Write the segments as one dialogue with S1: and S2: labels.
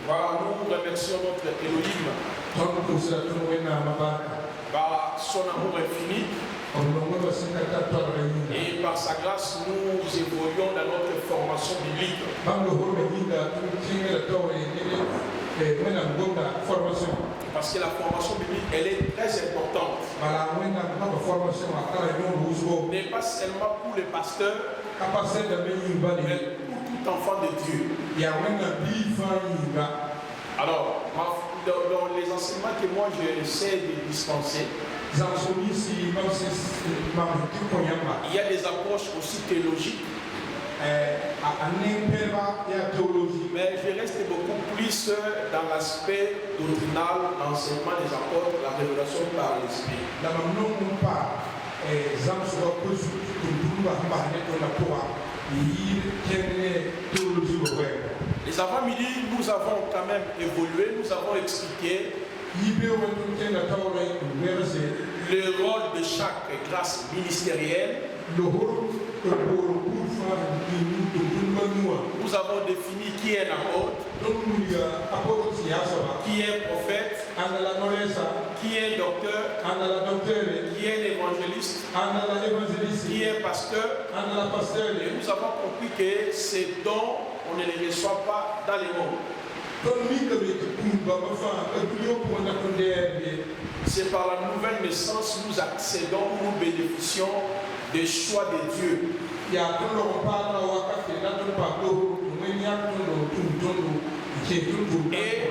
S1: Voilà, nous remercions notre Elohim par son amour infini. Et par sa grâce, nous évoluons dans notre formation biblique. Parce que la formation biblique, elle est très importante. Mais pas seulement pour les pasteurs, mais pour tout enfant de Dieu. Alors, dans les enseignements que moi j'essaie de dispenser, il y a des approches aussi théologiques. Mais je reste beaucoup plus dans l'aspect doctrinal, l'enseignement des apôtres, la révélation par l'esprit. Les avant-midi, nous avons quand même évolué, nous avons expliqué le rôle de chaque grâce ministérielle. Nous avons défini qui est l'apôtre, qui est prophète, qui est docteur, qui est l'évangéliste, qui est pasteur. Et nous avons compris que ces dons, on ne les reçoit pas dans les mondes. C'est par la nouvelle naissance nous accédons, nous bénéficions des choix de Dieu. Et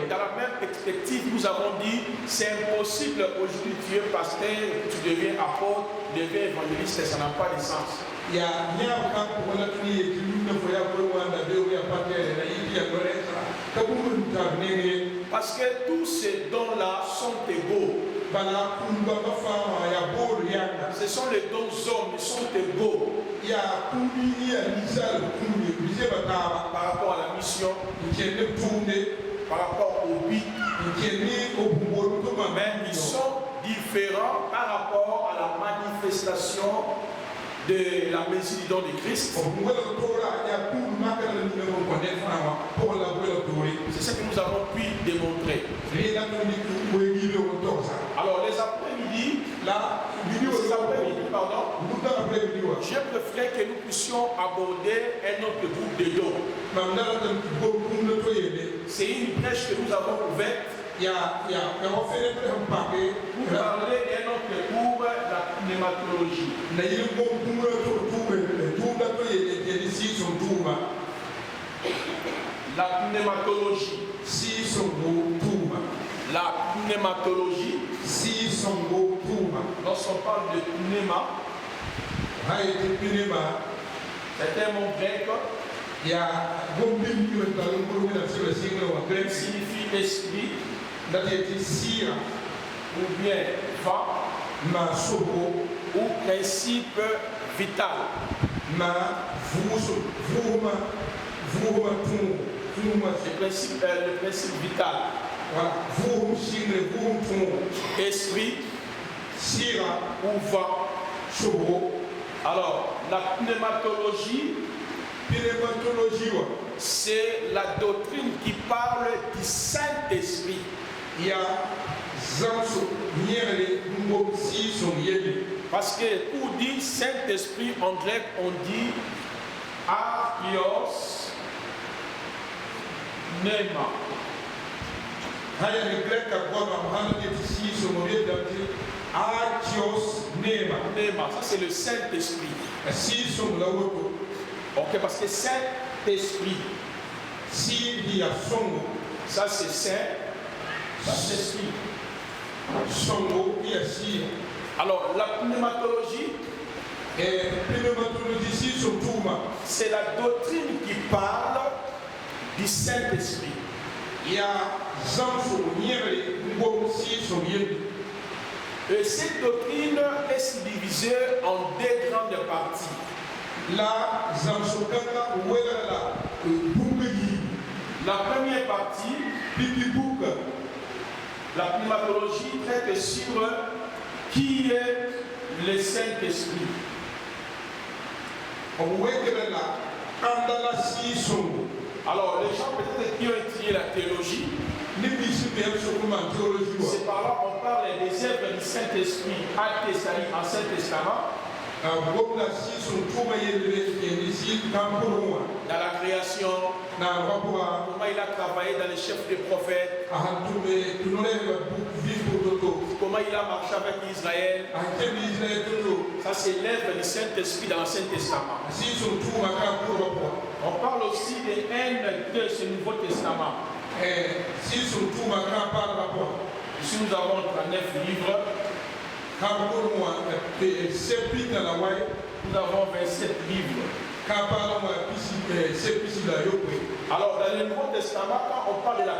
S1: dans la même perspective, nous avons dit, c'est impossible aujourd'hui, tu es pasteur, tu deviens apôtre, tu deviens évangéliste, ça n'a pas de sens. Parce que tous ces dons-là sont égaux. Ce sont les dons hommes, ils sont égaux. Par rapport à la mission, par rapport au but, mais ils sont différents par rapport à la manifestation de la mesure du don de Christ. C'est ce que nous avons pu démontrer. Alors les après-midi, je préfère que nous puissions aborder un autre groupe de dons. C'est une brèche que nous avons ouverte. Pour parler d'un autre cours, la pneumatologie. La pneumatologie. La pneumatologie. Lorsqu'on parle de pneuma, c'est un mot grec. Qui signifie esprit, ou bien va, ou principe vital. Le principe vital. Esprit, ou va. Alors, la pneumatologie, c'est la doctrine qui parle du Saint-Esprit. Parce que pour dire Saint-Esprit en grec, on dit Agios Pneuma. Pneuma, ça c'est le Saint-Esprit. Ok, parce que Saint-Esprit, ça c'est Saint, ça c'est Esprit. Alors la pneumatologie, c'est la doctrine qui parle du Saint-Esprit. Et cette doctrine est subdivisée en deux grandes parties. La première partie, la pneumatologie traite sur qui est le Saint-Esprit. Alors, les gens peut-être qui ont étudié la théologie, c'est par là qu'on parle des œuvres du Saint-Esprit, Actes et Salut, Ancien Testament. Dans la création, comment il a travaillé dans les chefs des prophètes, comment il a marché avec Israël. Ça, c'est l'œuvre du Saint-Esprit dans l'Ancien Testament. On parle aussi des haines de ce Nouveau Testament. Ici, nous avons 39 livres. Nous avons 27 livres. Alors, dans le Nouveau Testament, quand on parle de la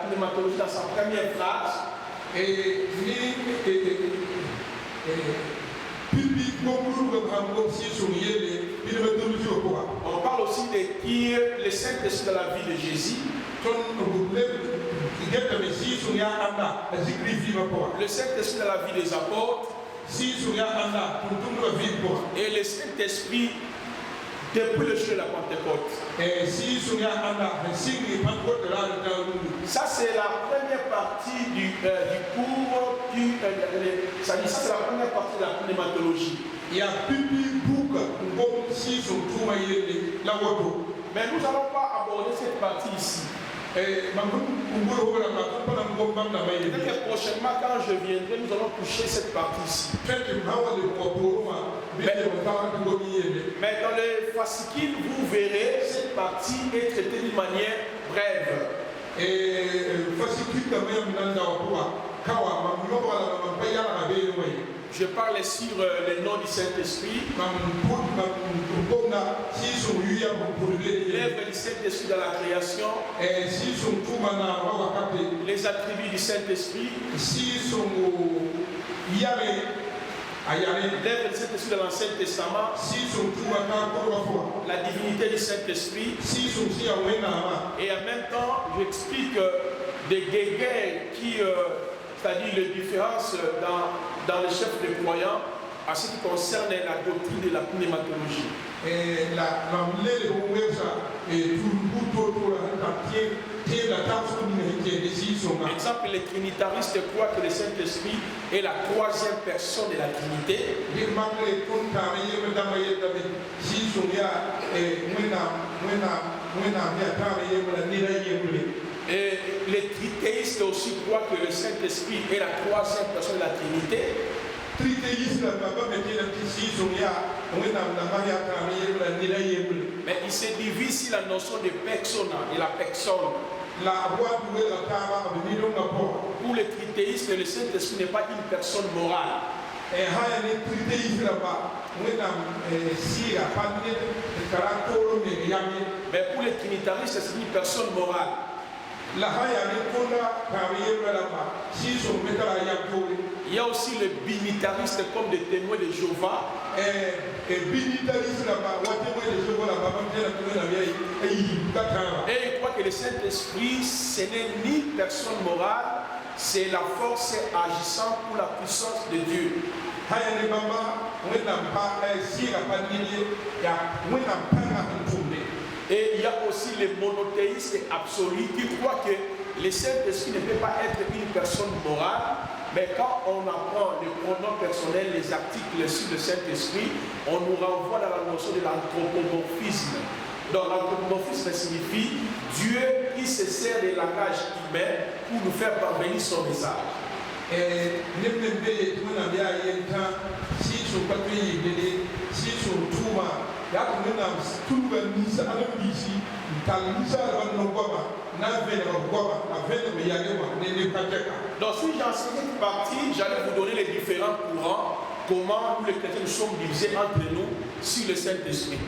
S1: pneumatologie dans sa première phrase, on parle aussi de qui le Saint-Esprit de la vie de Jésus. Le Saint-Esprit de la vie des apôtres. Et le Saint-Esprit depuis le jour de la Pentecôte. Ça, c'est la première partie du cours. Ça, c'est la première partie de la pneumatologie. Mais nous n'allons pas aborder cette partie ici. Peut-être prochainement, quand je viendrai, nous allons toucher cette partie ici. Mais dans les fascicules, vous verrez cette partie est traitée d'une manière brève. Je parle sur le nom du Saint-Esprit. L'œuvre du Saint-Esprit dans la création. Les attributs du Saint-Esprit. L'œuvre du Saint-Esprit dans l'Ancien Testament. La divinité du Saint-Esprit. Et en même temps, j'explique des guéguerres qui, c'est-à-dire les différences dans les chefs des croyants à ce qui concerne la doctrine de la pneumatologie. Exemple, les trinitaristes croient que le Saint-Esprit est la troisième personne de la Trinité. Et les trithéistes aussi croient que le Saint-Esprit est la troisième personne de la Trinité. Mais il se divise sur la notion de persona et la personne. Pour les trithéistes, le Saint-Esprit n'est pas une personne morale. Mais pour les trinitaristes, c'est une personne morale. Il y a aussi les binitaristes comme des témoins de Jéhovah. Et ils croient que le Saint-Esprit, ce n'est ni personne morale, c'est la force agissant pour la puissance de Dieu. Et il y a aussi les monothéistes absolus qui croient que le Saint-Esprit ne peut pas être une personne morale, mais quand on apprend les pronoms personnels, les articles sur le Saint-Esprit, on nous renvoie dans la notion de l'anthropomorphisme. Donc l'anthropomorphisme signifie Dieu qui se sert des langages humains pour nous faire parvenir son message. Donc si j'enseigne cette partie, j'allais vous donner les différents courants, comment nous les chrétiens sommes divisés entre nous sur le Saint-Esprit.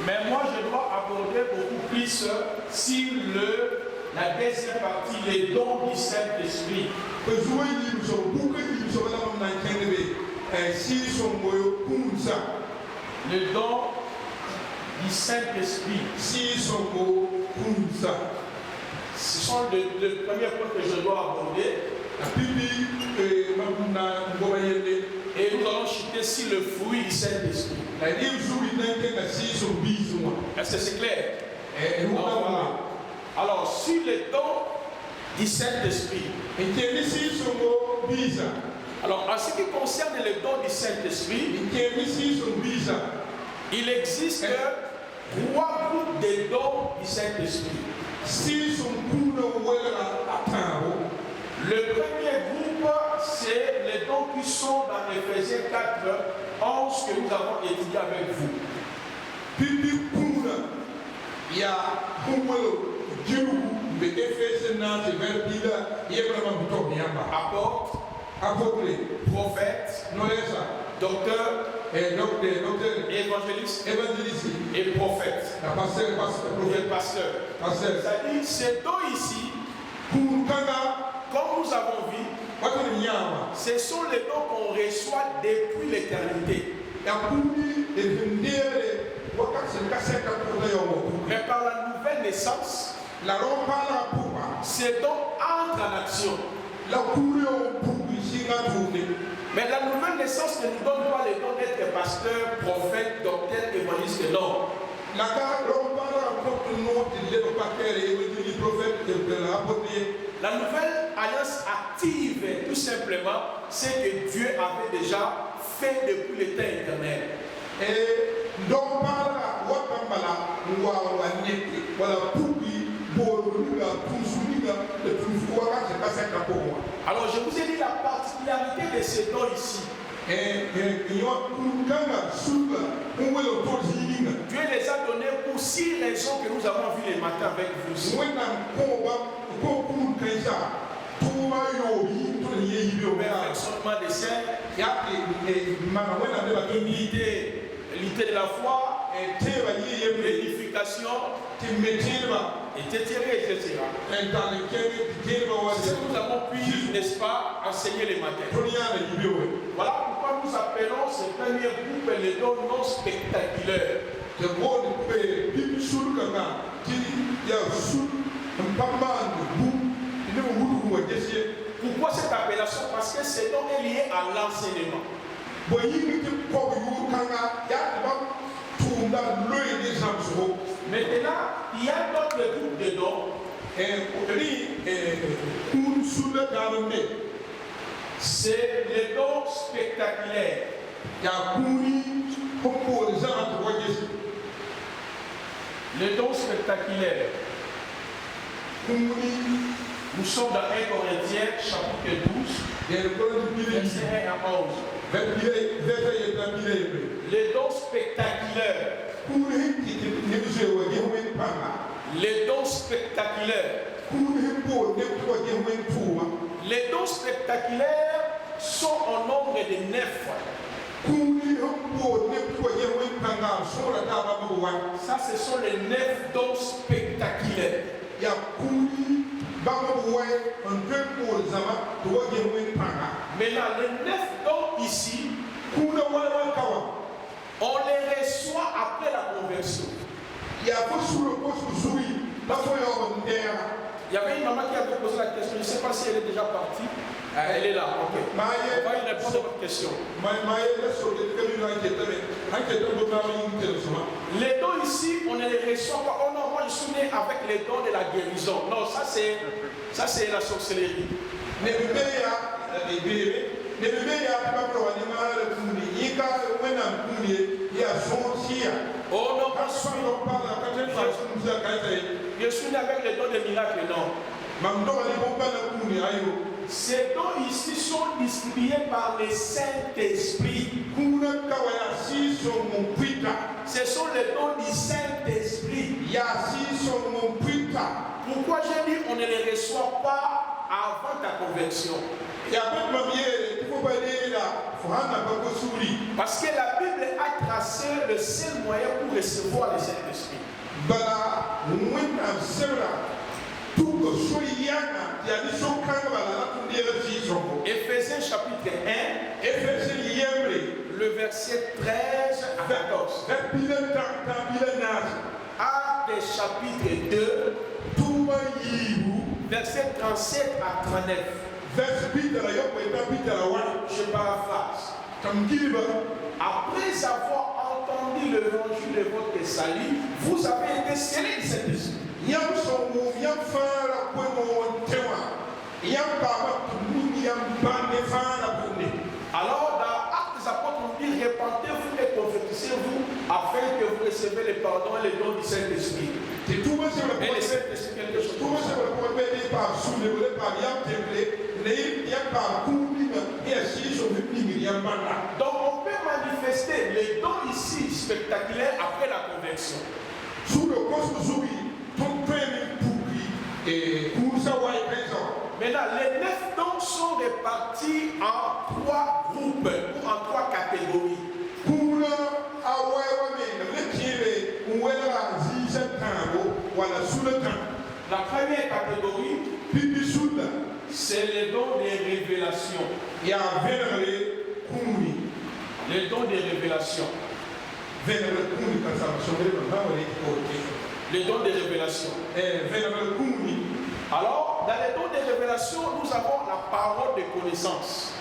S1: Mais moi je dois aborder beaucoup plus sur la deuxième partie, les dons du Saint-Esprit. Le don du Saint-Esprit. Ce sont les premiers points que je dois aborder. Et nous allons chuter sur le fruit du Saint-Esprit. Est-ce que c'est clair? Voilà. Alors, sur les dons du Saint-Esprit. Alors, en ce qui concerne les dons du Saint-Esprit, il existe 3 groupes de dons du Saint-Esprit. Le premier groupe, c'est les dons qui sont dans Éphésiens 4, 11 que nous avons étudié avec vous. Apôtre, prophète, docteur, évangéliste et prophète. Pasteur. C'est-à-dire, ces dons ici, comme nous avons vu, ce sont les dons qu'on reçoit depuis l'éternité. Mais par la nouvelle naissance, ces dons entrent en action. Mais la nouvelle naissance ne nous donne pas les dons d'être pasteur, prophète, docteur, évangéliste, non. La nouvelle alliance active, tout simplement, c'est que Dieu avait déjà fait depuis le temps éternel. Alors je vous ai dit la particularité de ces dons ici. Dieu les a donnés pour 6 raisons que nous avons vues les matins avec vous ici. Perfectionnement des saints, l'unité de la foi, l'édification, etc. C'est ce que nous avons pu, n'est-ce pas, enseigner les matins. Voilà pourquoi nous appelons ce premier groupe les dons non spectaculaires. Pourquoi cette appellation? Parce que ce don est lié à l'enseignement. Maintenant, il y a d'autres groupes de dons. C'est les dons spectaculaires. Les dons spectaculaires. Nous sommes dans 1 Corinthiens chapitre 12, verset 1 à 11. Les dons spectaculaires. Les dons spectaculaires. Les dons spectaculaires sont au nombre de 9. Ça, ce sont les 9 dons spectaculaires. Maintenant, les 9 dons ici, on les reçoit après la conversion. Il y avait une maman qui avait posé la question, je ne sais pas si elle est déjà partie. Elle est là, ok. On va y répondre à votre question. Les dons ici, on ne les reçoit pas. Oh non, moi je suis né avec les dons de la guérison. Non, ça c'est la sorcellerie. Oh non, je suis né avec les dons de miracles, non. Ces dons ici sont distribués par le Saint-Esprit. Ce sont les dons du Saint-Esprit. Pourquoi j'ai dit on ne les reçoit pas avant ta conversion? Parce que la Bible a tracé le seul moyen pour recevoir le Saint-Esprit. Éphésiens chapitre 1, le verset 13 à 14. Actes chapitre 2, verset 37 à 39. Je paraphrase. Après avoir entendu l'évangile de votre salut, vous avez été scellés du Saint-Esprit. Alors, dans Actes des Apôtres, on dit répentez-vous et convertissez-vous afin que vous receviez le pardon et le don du Saint-Esprit. Et le Saint-Esprit, quelque chose. Donc, on peut manifester les dons ici spectaculaires après la conversion. Maintenant, les 9 dons sont répartis en 3 groupes ou en 3 catégories. La première catégorie, c'est les dons des révélations. Les dons des révélations. Les dons des révélations. Alors, dans les dons des révélations, nous avons la parole de connaissance.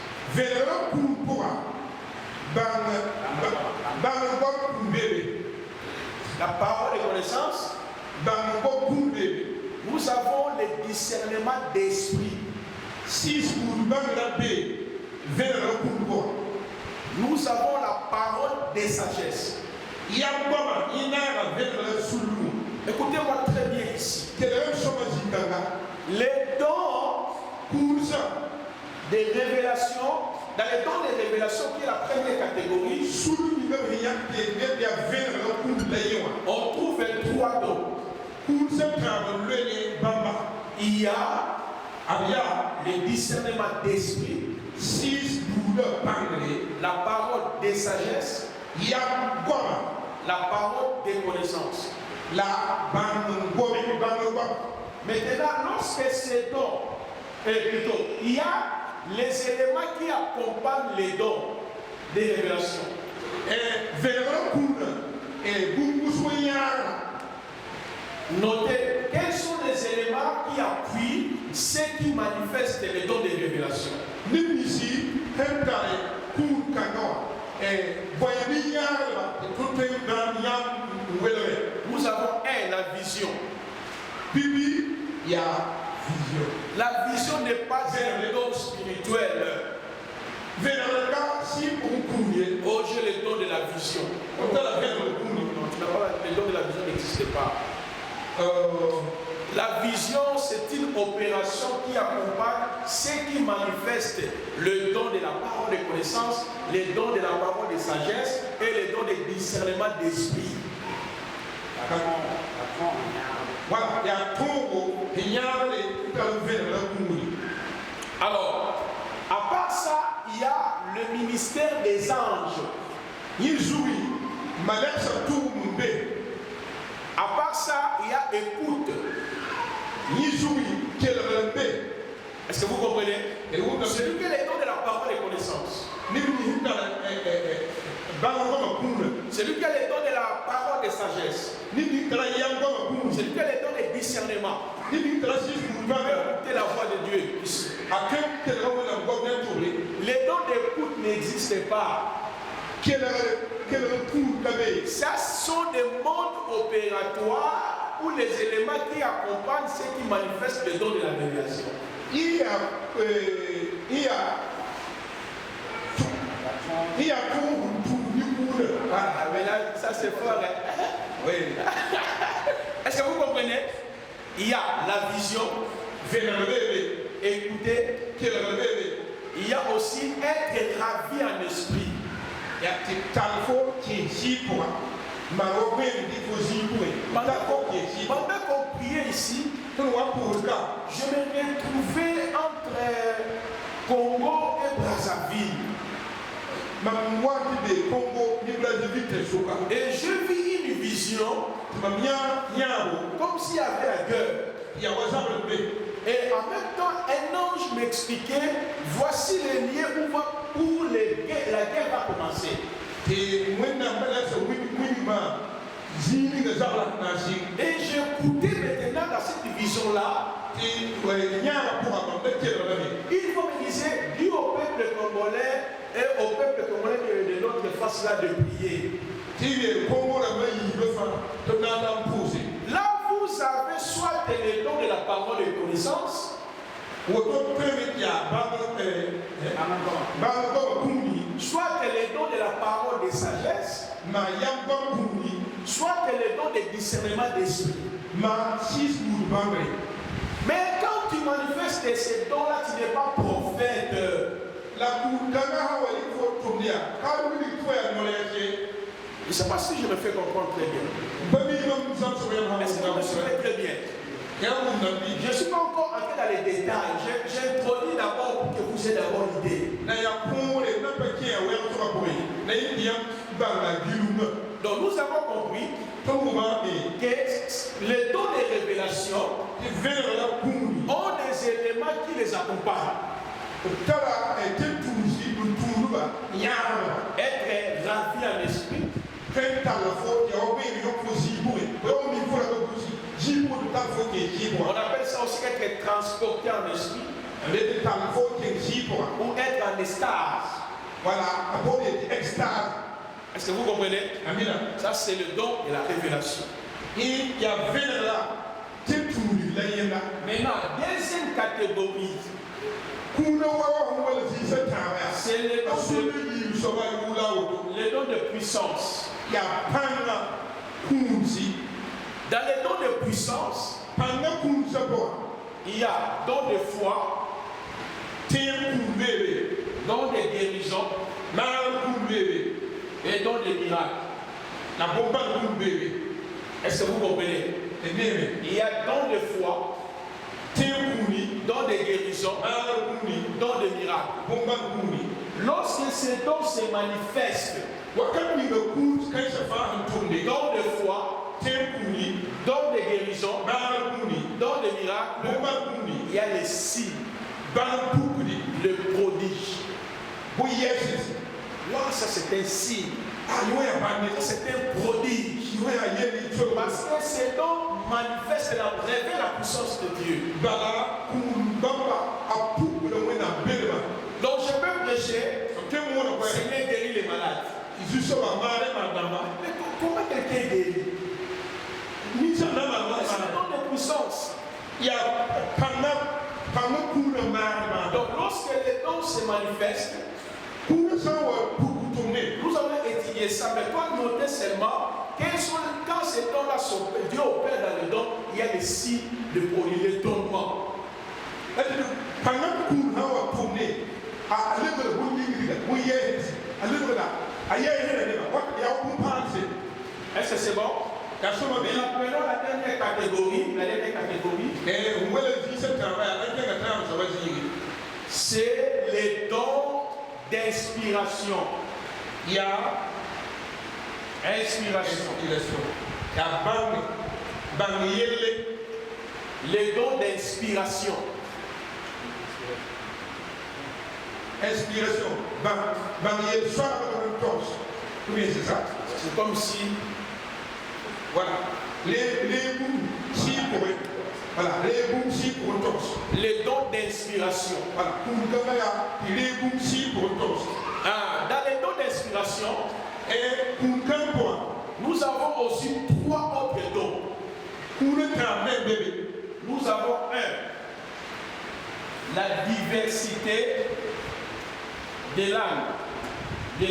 S1: La parole de connaissance. Nous avons le discernement d'esprit. Nous avons la parole de sagesse. Écoutez-moi très bien ici. Les dons des révélations, dans les dons des révélations qui est la première catégorie, on trouve 3 dons. Il y a le discernement d'esprit, la parole de sagesse, la parole de connaissance. Maintenant, lorsque ces dons, il y a les éléments qui accompagnent les dons des révélations. Notez quels sont les éléments qui appuient ceux qui manifestent les dons des révélations. Nous avons la vision. La vision n'est pas un don spirituel. Oh, j'ai le don de la vision. Le don de la vision n'existe pas. La vision, c'est une opération qui accompagne ceux qui manifestent le don de la parole de connaissance, les dons de la parole de sagesse et les dons de discernement d'esprit. Alors, à part ça, il y a le ministère des anges. À part ça, il y a écoute. Est-ce que vous comprenez? Celui qui est le don de la parole et connaissance. Celui qui a le don de la parole de sagesse. Celui qui a le don de discernement. Écoutez la voix de Dieu ici. Les dons d'écoute n'existent pas. Ça sont des modes opératoires ou les éléments qui accompagnent ceux qui manifestent le don de la révélation. Mais là, ça c'est fort. Hein? Oui. Est-ce que vous comprenez? Il y a la vision, écoutez, il y a aussi être ravi en esprit. Pendant qu'on priait ici, je me retrouvais entre Congo et Brazzaville. Et je vis une vision comme s'il y avait la guerre. Et en même temps, un ange m'expliquait, voici les lieux où la guerre va commencer. Et j'écoutais maintenant dans cette vision-là. Il faut me dire, dis au peuple congolais et au peuple congolais de l'autre face là de prier. Là, vous avez soit les dons de la parole de connaissance, soit les dons de la parole de sagesse, soit les dons de discernement d'esprit. Mais quand tu manifestes ces dons-là, tu n'es pas prophète. Je ne sais pas si je me fais comprendre très bien. Est-ce que je me fais très bien? Je ne suis pas encore entré dans les détails. J'ai introduit d'abord pour que vous ayez d'abord l'idée. Donc nous avons compris que les dons de révélation ont des éléments qui les accompagnent. Être ravi en esprit. On appelle ça aussi être transporté en esprit. Ou être en extase. Voilà, est-ce que vous comprenez? Ça, c'est le don et la révélation. Maintenant, deuxième catégorie, c'est le don de puissance. Dans les dons de puissance, il y a don de foi, don de guérison, et don de miracles. Est-ce que vous comprenez? Il y a don de foi, don de guérison, don de miracles. Lorsque ces dons se manifestent, don de foi, don de guérison, don de miracles, il y a les signes, le prodige. Là, ça c'est un signe. C'est un prodige. Parce que ces dons manifestent révèlent la puissance de Dieu. Donc je peux prêcher, Seigneur guérit les malades. Mais comment quelqu'un guérit? C'est un don de puissance. Donc lorsque les dons se manifestent, nous avons étudié ça, mais toi notez seulement quand ces dons-là sont Dieu opère dans les dons, il y a des signes de produits, l'étonnement. Est-ce que c'est bon? Mais prenons la dernière catégorie. C'est les dons d'inspiration. Il y a inspiration. Les dons d'inspiration.
S2: Inspiration. C'est ça.
S1: C'est comme si.
S2: Voilà. Les
S1: dons d'inspiration.
S2: Voilà.
S1: Dans les dons d'inspiration, nous avons aussi 3 autres dons. Nous avons la diversité des langues. Les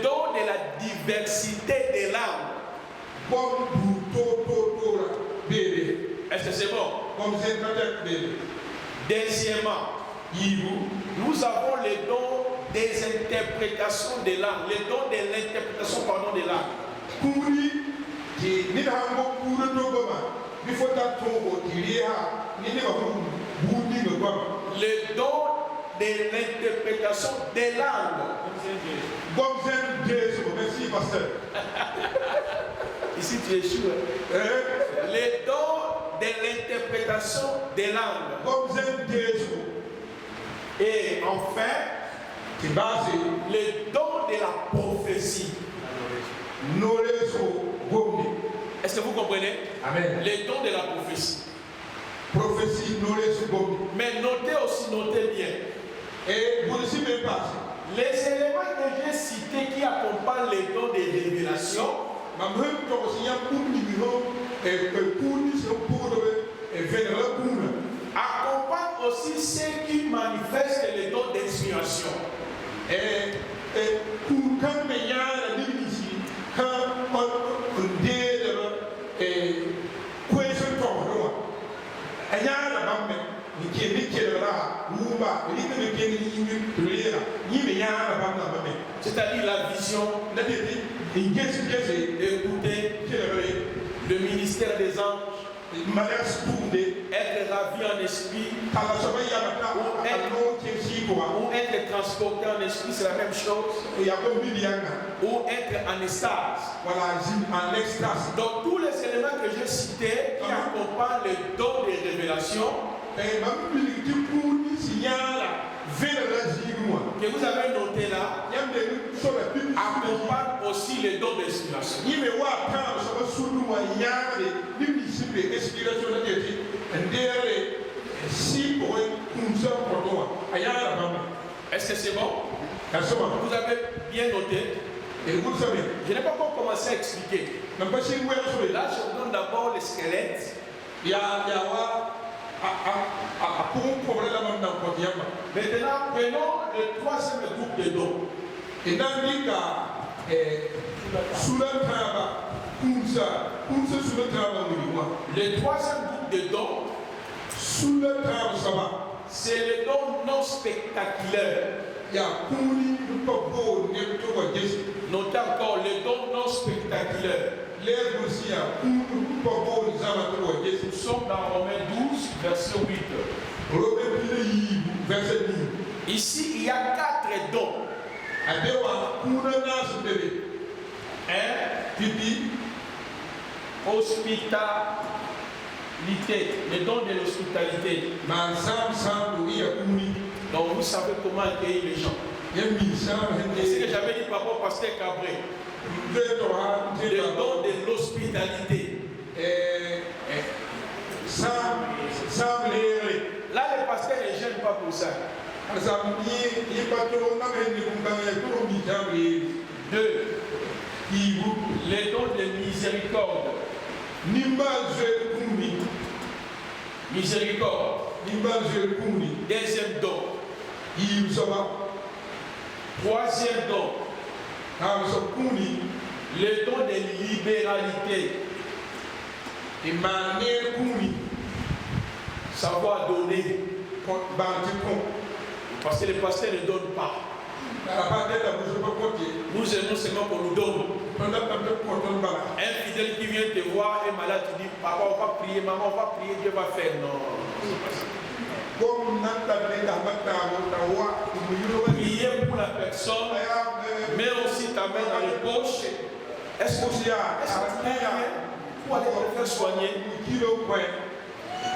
S1: dons de la diversité des langues. Est-ce que c'est bon? Deuxièmement, nous avons les dons des interprétations des langues. Les dons de l'interprétation, des langues. Les dons de l'interprétation des langues. Ici tu échoues. Les dons de l'interprétation des langues. Et enfin, les dons de la prophétie. Est-ce que vous comprenez?
S2: Amen.
S1: Les dons de la prophétie.
S2: Prophétie,
S1: mais notez aussi, notez bien.
S2: Et vous ne savez pas.
S1: Les éléments que j'ai cités qui accompagnent les dons de révélation accompagnent aussi ceux qui manifestent les dons d'inspiration. C'est-à-dire la vision, écouter le ministère des anges, être ravi en esprit, ou être transporté en esprit, c'est la même chose, ou être en extase. Donc tous les éléments que j'ai cités qui accompagnent les dons de révélation, que vous avez noté là, accompagne aussi les dons d'inspiration. Est-ce que c'est bon? Vous avez bien noté? Je n'ai pas encore commencé à expliquer. Là, je vous donne d'abord le squelette. Maintenant, prenons le troisième groupe de dons. Le troisième groupe de dons, c'est le don non spectaculaire. Notez encore le don non spectaculaire. Nous sommes dans Romains 12, verset 8. Ici, il y a 4 dons. Hospitalité, le don de l'hospitalité. Donc vous savez comment accueillir les gens. C'est ce que j'avais dit par rapport au pasteur Cabré. Le don de l'hospitalité. Là, le pasteur ne gêne pas pour ça. 2. Les dons de miséricorde. Miséricorde. Deuxième don. Troisième don. Le don de libéralité. Savoir donner. Parce que les pasteurs ne donnent pas. Nous aimons seulement qu'on nous donne. Un fidèle qui vient te voir est malade, tu dis papa, on va prier, maman, on va prier, Dieu va faire. Non. Prier pour la personne, mais aussi ta main dans les poches. Est-ce que tu as rien pour aller te faire soigner?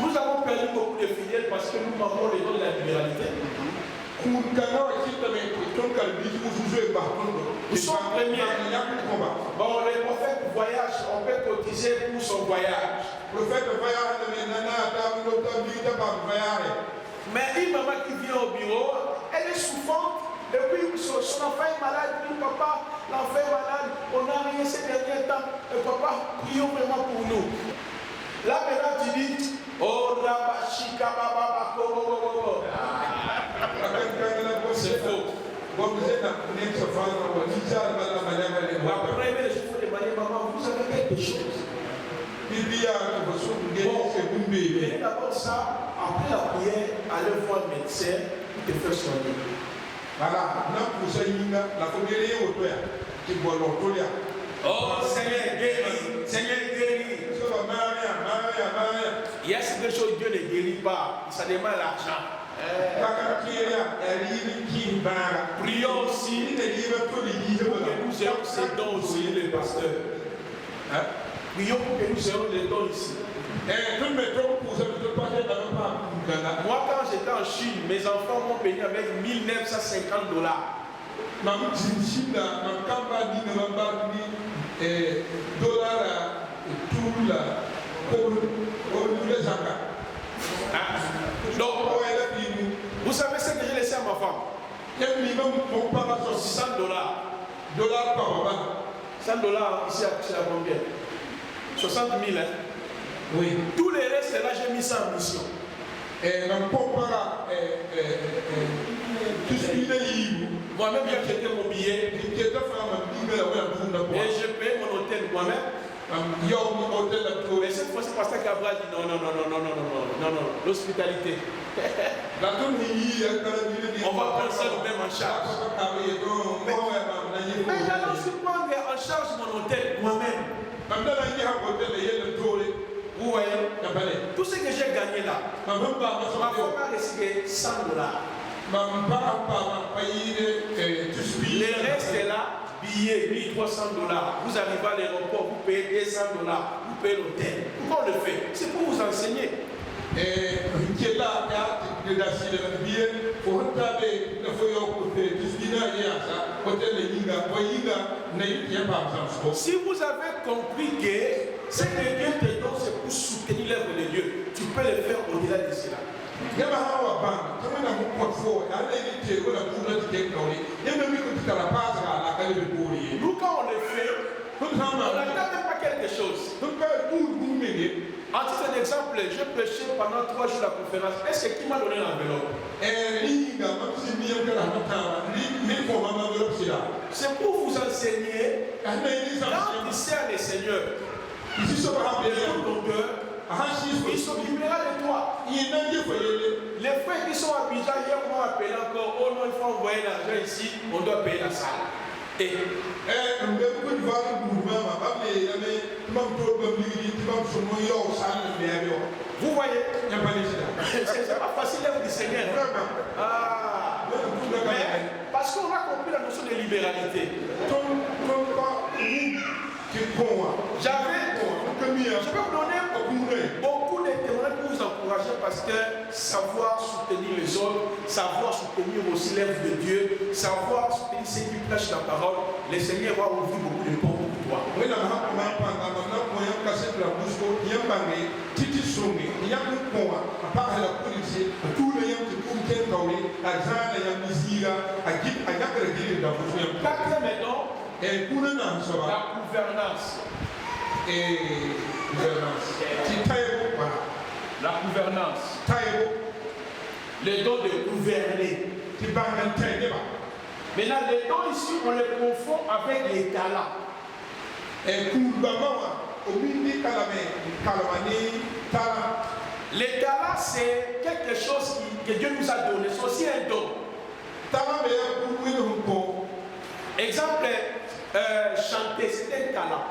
S1: Nous avons perdu beaucoup de fidèles parce que nous manquons les dons de la libéralité. Nous sommes premiers. Bon, le prophète voyage, on peut cotiser pour son voyage. Mais une maman qui vient au bureau, elle est souffrante. Et puis son enfant est malade, il dit papa, l'enfant est malade, on n'a rien ces derniers temps. Et papa, prions vraiment pour nous. Là maintenant tu dis, oh Rabashika Baba Bako. C'est faux. Après, je vous demande, maman, vous avez quelque chose. Bon, d'abord ça, après la prière, allez voir le médecin pour te faire soigner. Oh Seigneur, guéris, Seigneur, guéris. Il y a quelque chose que Dieu ne guérit pas, ça demande l'argent. Prions aussi pour que nous ayons ces dons aussi, les pasteurs. Prions pour que nous ayons les dons ici. Moi, quand j'étais en Chine, mes enfants m'ont payé avec $1950.
S2: Mam China, Mam Kamba, ni November, ni dollar, tout là, pour les Zaka.
S1: Donc, vous savez ce que j'ai laissé à ma femme? $100.
S2: Dollars par mois.
S1: $100 ici à combien? 60 000. Hein?
S2: Oui.
S1: Tous les restes là, j'ai mis ça en mission.
S2: Et non pas tout ce qui est libre.
S1: Moi-même, j'ai acheté mon billet.
S2: Et
S1: je paye mon hôtel moi-même. Mais cette fois-ci, Pasteur Cabral dit non, l'hospitalité. On va prendre ça nous-mêmes en charge. Mais j'allais aussi prendre en charge mon hôtel moi-même. Vous voyez, tout ce que j'ai gagné là, ma femme a reçu $100. Le reste est là, billets, $1,300. Vous arrivez à l'aéroport, vous payez $200, vous payez l'hôtel. Pourquoi on le fait? C'est pour vous enseigner. Si vous avez compris que ce que Dieu te donne, c'est pour soutenir l'œuvre de Dieu, tu peux le faire au-delà de cela. Nous, quand on le fait, on n'attend même pas quelque chose. En titre d'exemple, je prêchais pendant 3 jours la conférence. Est-ce que qui m'a donné l'enveloppe? C'est pour vous enseigner. Quand tu sers le Seigneur, il s'occupera de toi. Les frères qui sont à Abidjan, hier, m'ont appelé encore. Oh non, il faut envoyer l'argent ici, on doit payer la salle. Et vous voyez, c'est pas facile d'être du Seigneur. Mais parce qu'on a compris la notion de libéralité. Je peux vous donner beaucoup de témoignages pour vous encourager parce que savoir soutenir les autres, savoir soutenir aussi l'œuvre de Dieu, savoir soutenir ceux qui prêchent la parole, le Seigneur va ouvrir beaucoup de portes pour toi. Quatrième maintenant, la gouvernance. La gouvernance. Le don de gouverner. Maintenant, les dons ici, on les confond avec les talents. Les talents, c'est quelque chose que Dieu nous a donné. C'est aussi un don. Exemple, chanter, c'est un talent.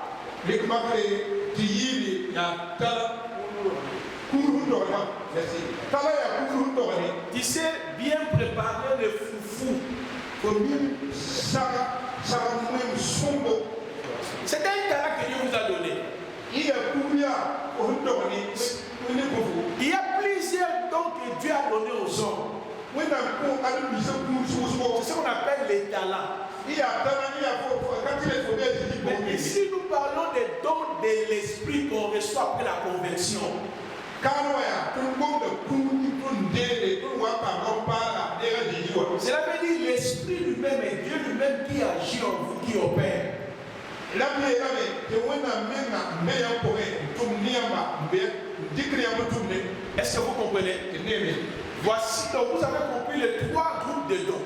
S1: Tu sais bien préparer le foufou. C'est un talent que Dieu vous a donné. Il y a plusieurs dons que Dieu a donnés aux hommes. C'est ce qu'on appelle les talents. Mais ici, nous parlons des dons de l'esprit qu'on reçoit après la conversion. Cela veut dire l'esprit lui-même et Dieu lui-même qui agit en vous, qui opère. Est-ce que vous comprenez? Voici, donc vous avez compris les 3 groupes de dons.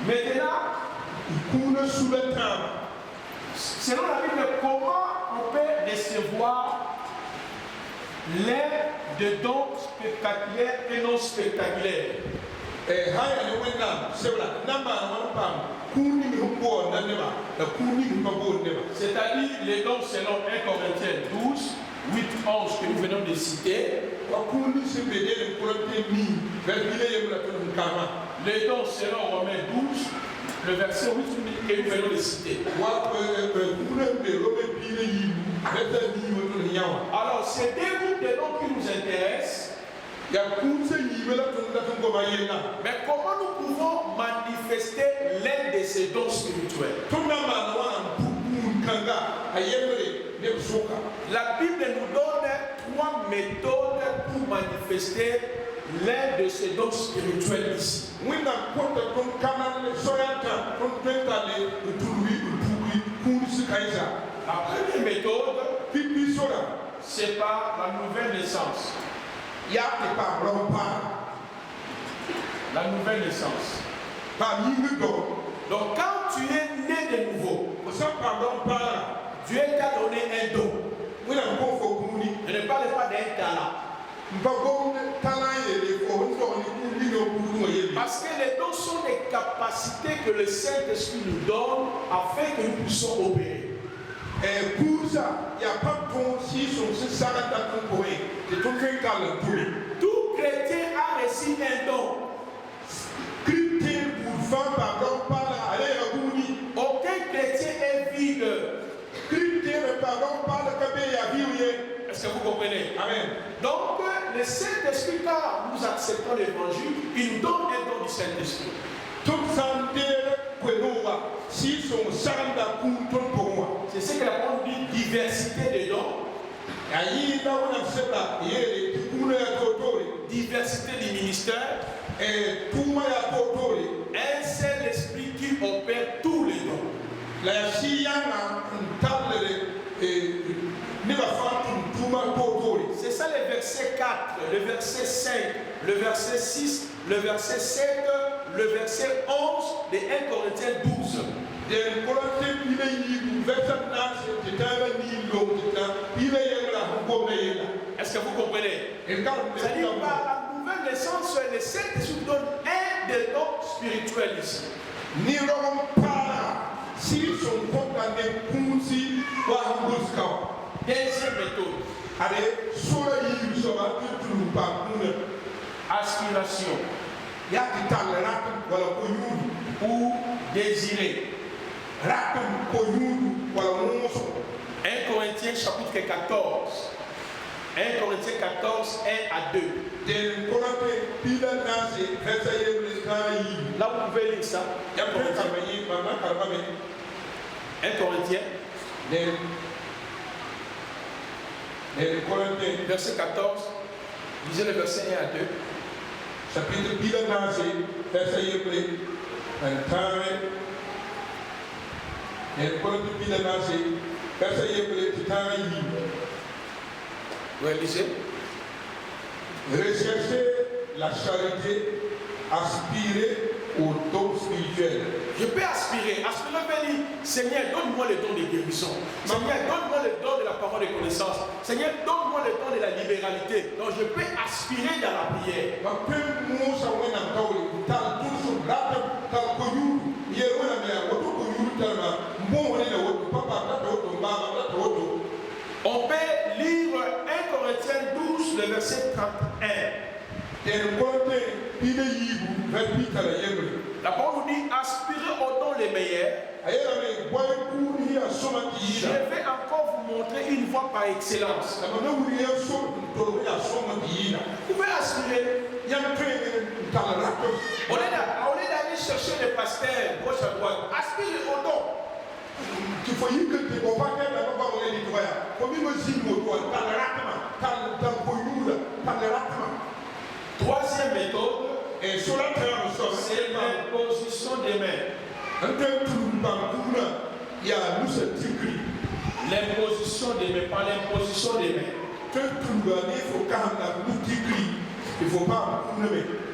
S1: Maintenant, selon la Bible, comment on peut recevoir l'air de dons spectaculaires et non spectaculaires? C'est-à-dire les dons selon 1 Corinthiens 12, 8, 11 que nous venons de citer. Les dons selon Romains 12, le verset 8 que nous venons de citer. Alors, c'est des groupes de dons qui nous intéressent. Mais comment nous pouvons pouvons manifester l'un de ces dons spirituels. La Bible nous donne 3 méthodes pour manifester l'un de ces dons spirituels ici. La première méthode, c'est par la nouvelle naissance. La nouvelle naissance. Donc quand tu es né de nouveau, Dieu t'a donné un don. Je ne parle pas d'un talent. Parce que les dons sont des capacités que le Saint-Esprit nous donne afin que nous puissions opérer. Tout chrétien a reçu un don. Aucun chrétien est vide. Est-ce que vous comprenez? Amen. Donc, le Saint-Esprit, quand nous acceptons l'évangile, il nous donne un don du Saint-Esprit. C'est ce que la parole dit, diversité de dons. Diversité du ministère. Un seul esprit qui opère tous les dons. C'est ça le verset 4, le verset 5, le verset 6, le verset 7, le verset 11 de 1 Corinthiens 12. Est-ce que vous comprenez? C'est-à-dire par la nouvelle naissance, le Saint-Esprit donne un des dons spirituels ici. Deuxième méthode. Aspiration. Ou désirer. 1 Corinthiens chapitre 14. 1 Corinthiens 14, 1 à 2. Là vous pouvez lire ça. 1 Corinthiens. Verset 14. Lisez le verset 1 à 2.
S2: Chapitre 14, verset 1.
S1: Oui, lisez.
S2: Recherchez la charité, aspirez au don spirituel.
S1: Je peux aspirer. Aspirer veut dire, Seigneur, donne-moi le don de guérison. Seigneur, donne-moi le don de la parole de connaissance. Seigneur, donne-moi le don de la libéralité. Donc je peux aspirer dans la prière. On peut lire 1 Corinthiens 12, le verset 31. La parole nous dit aspirez au don les meilleurs. Je vais encore vous montrer une voie par excellence. Vous pouvez aspirer. Au lieu d'aller chercher les pasteurs gauche à droite, aspirez au don. Troisième méthode, c'est l'imposition des mains. L'imposition des mains, pas l'imposition des mains.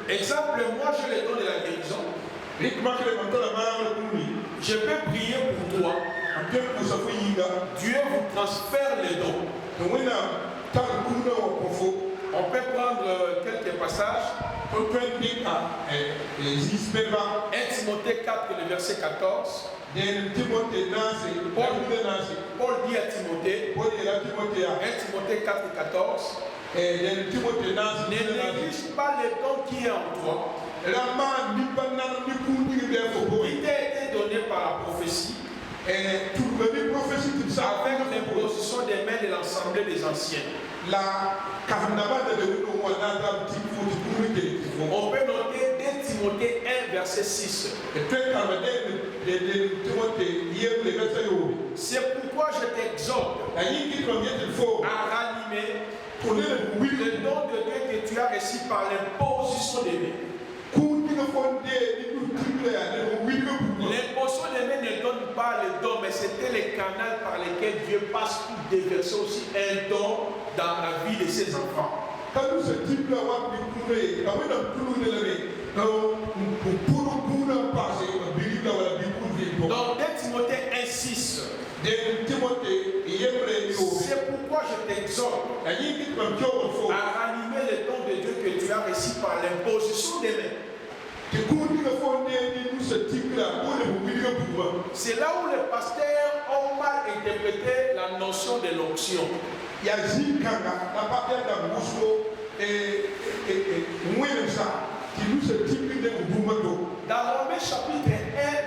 S1: Exemple, moi j'ai le don de la guérison. Je peux prier pour toi. Dieu vous transfère les dons. On peut prendre quelques passages. 1 Timothée 4, le verset 14. Paul dit à Timothée, 1 Timothée 4, 14. Ne néglige pas le don qui est en toi. Il t'a été donné par la prophétie. Avec l'imposition des mains de l'ensemble des anciens. On peut noter 2 Timothée 1, verset 6.
S2: Et très calme de Timothée, hier les versets au.
S1: C'est pourquoi je t'exhorte
S2: La ligne qui convient il faut
S1: à ranimer
S2: pour le
S1: le don de Dieu que tu as reçu par l'imposition des mains. L'imposition des mains ne donne pas le don, mais c'était le canal par lequel Dieu passe pour déverser aussi un don dans la vie de ses enfants. Donc, 2 Timothée 1,6. C'est pourquoi je t'exhorte à ranimer le don de Dieu que tu as reçu par l'imposition des mains. C'est là où les pasteurs ont mal interprété la notion de l'onction. Dans Romains chapitre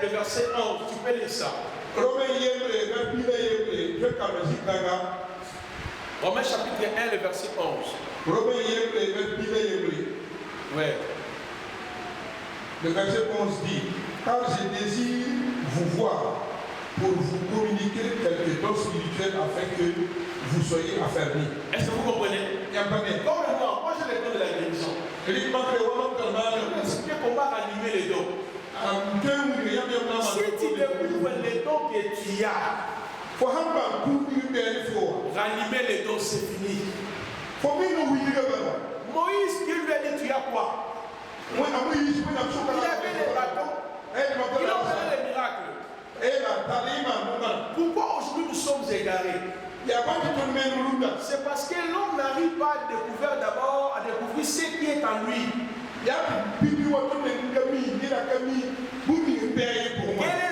S1: 1, le verset 11, tu peux lire ça. Romains chapitre 1, le verset 11. Ouais.
S2: Le verset 11 dit, car je désire vous voir pour vous communiquer quelques dons spirituels afin que vous soyez affermis.
S1: Est-ce que vous comprenez? Comme moi j'ai le don de la guérison. Je vais expliquer comment animer les dons. Si tu découvres les dons que tu as, ranimer les dons, c'est fini. Moïse, Dieu lui a dit, tu as quoi? Il avait les bâtons. Il a fait les miracles. Pourquoi aujourd'hui nous sommes égarés? C'est parce que l'homme n'arrive pas à découvrir d'abord, à découvrir ce qui est en lui. Quel est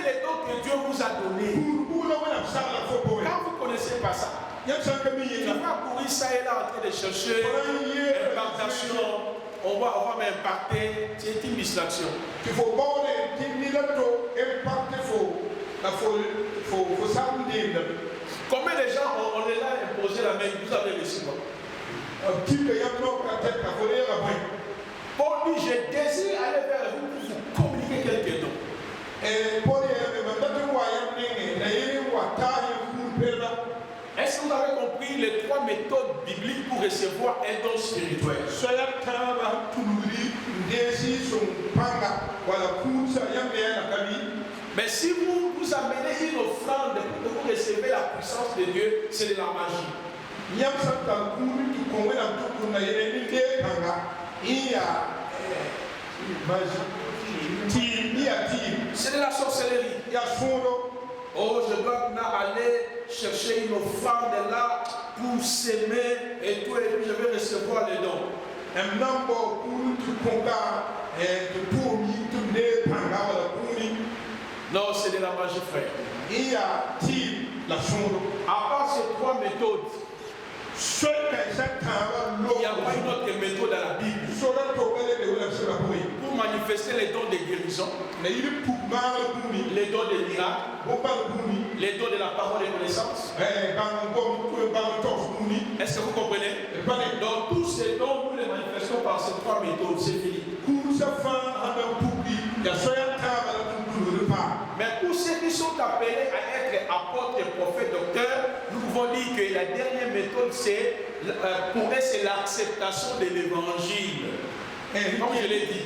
S1: le don que Dieu vous a donné? Quand vous ne connaissez pas ça, tu vas courir ça et là en train de chercher impartation. On va m'impacter, c'est une distraction.
S2: Il faut
S1: Combien de gens on les a imposé la main? Vous avez reçu quoi? Paul dit, je désire aller vers vous pour communiquer quelques dons. Est-ce que vous avez compris les 3 méthodes bibliques pour recevoir un don spirituel? Mais si vous amenez une offrande pour que vous recevez la puissance de Dieu, c'est de la magie. C'est de la sorcellerie. Oh, je dois aller chercher une offrande là pour s'aimer et tout, et puis je vais recevoir les dons. Non, c'est de la magie, frère. À part ces 3 méthodes, il n'y a pas une autre méthode à la Bible pour manifester les dons de guérison, les dons de miracles, les dons de la parole de connaissance. Est-ce que vous comprenez? Donc tous ces dons, nous les manifestons par ces 3 méthodes, c'est fini. Mais pour ceux qui sont appelés à être apôtres, prophètes, docteurs, nous pouvons dire que la dernière méthode, c'est pour eux, c'est l'acceptation de l'évangile. Comme je l'ai dit.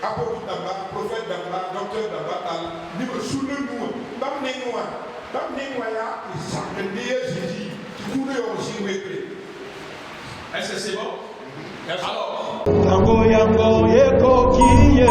S2: Apôtre d'abord, prophète d'abord, docteur d'abord, libre sous le nous,
S1: est-ce que c'est bon? Alors,
S3: Yango yango yeko kiye